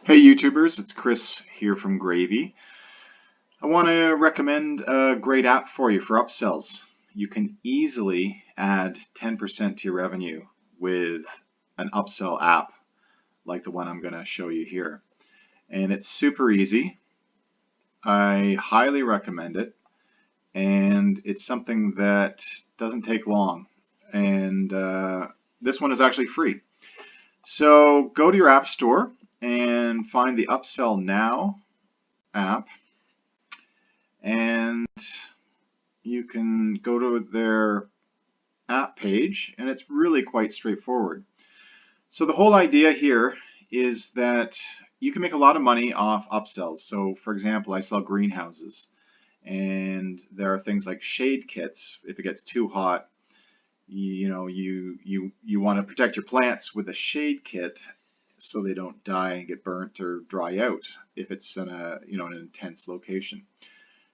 Hey YouTubers, it's Chris here from Gravy. I want to recommend a great app for you for upsells. You can easily add 10% to your revenue with an upsell app like the one I'm going to show you here. And it's super easy. I highly recommend it. And it's something that doesn't take long. And this one is actually free. So go to your app store and find the Upsell Now app. And you can go to their app page, and it's really quite straightforward. So the whole idea here is that you can make a lot of money off upsells. So for example, I sell greenhouses, and there are things like shade kits. If it gets too hot, you want to protect your plants with a shade kit so they don't die and get burnt or dry out if it's in an intense location.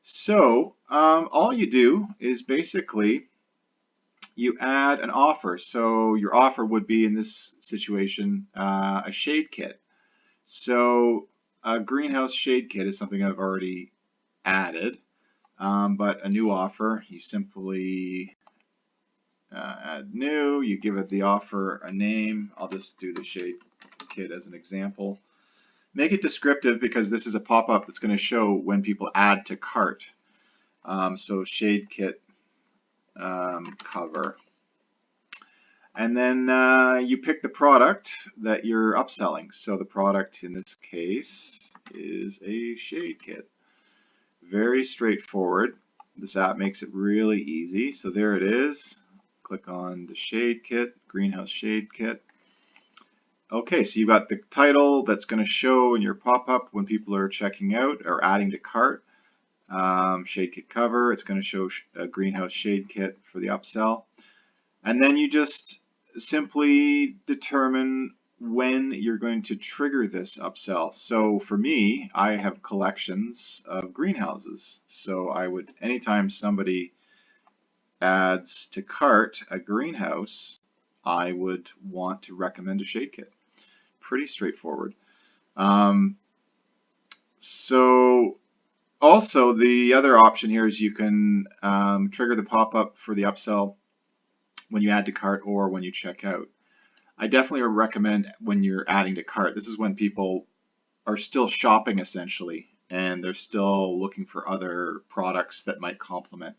So all you do is basically you add an offer. So your offer would be, in this situation, a shade kit. So a greenhouse shade kit is something I've already added, but a new offer, you simply add new, you give it the offer a name. I'll just do the shade kit as an example. Make it descriptive because this is a pop-up that's going to show when people add to cart. So shade kit cover. And then you pick the product that you're upselling. So the product in this case is a shade kit. Very straightforward. This app makes it really easy. So there it is. Click on the shade kit, greenhouse shade kit. Okay, so you've got the title that's going to show in your pop-up when people are checking out or adding to cart. Shade kit cover, it's going to show a greenhouse shade kit for the upsell. And then you just simply determine when you're going to trigger this upsell. So for me, I have collections of greenhouses. So I would, anytime somebody adds to cart a greenhouse, I would want to recommend a shade kit. Pretty straightforward. So also the other option here is you can trigger the pop-up for the upsell when you add to cart or when you check out. I definitely recommend when you're adding to cart. This is when people are still shopping essentially, and they're still looking for other products that might complement.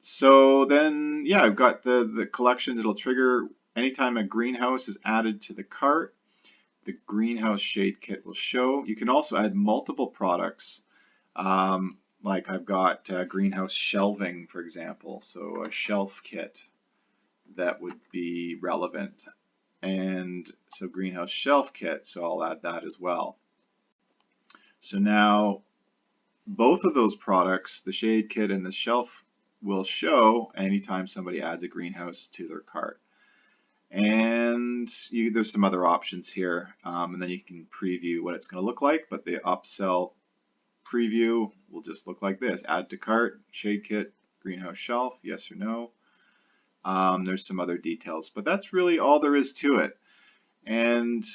So then, yeah, I've got the collections. It'll trigger anytime a greenhouse is added to the cart. The greenhouse shade kit will show. You can also add multiple products. Like I've got greenhouse shelving, for example, so a shelf kit that would be relevant. And so greenhouse shelf kit, so I'll add that as well. So now both of those products, the shade kit and the shelf, will show anytime somebody adds a greenhouse to their cart. And there's some other options here, and then you can preview what it's going to look like, but the upsell preview will just look like this: add to cart, shade kit, greenhouse shelf, yes or no. There's some other details, but that's really all there is to it. And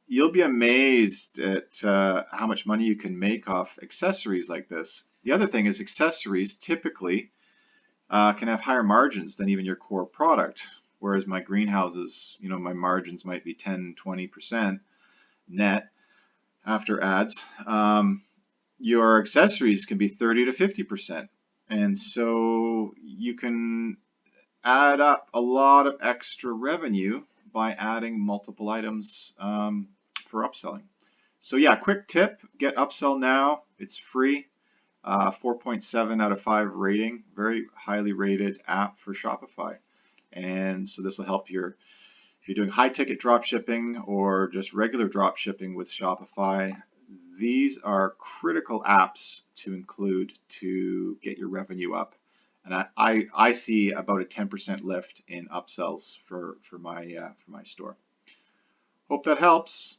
you'll be amazed at how much money you can make off accessories like this. The other thing is accessories typically can have higher margins than even your core product. Whereas my greenhouses, my margins might be 10–20% net after ads. Your accessories can be 30–50%. And so you can add up a lot of extra revenue by adding multiple items for upselling. So yeah, quick tip, get Upsell now. It's free. 4.7 out of 5 rating, very highly rated app for Shopify. And so this will help if you're doing high ticket drop shipping or just regular drop shipping with Shopify. These are critical apps to include to get your revenue up. And I see about a 10% lift in upsells for my store. Hope that helps.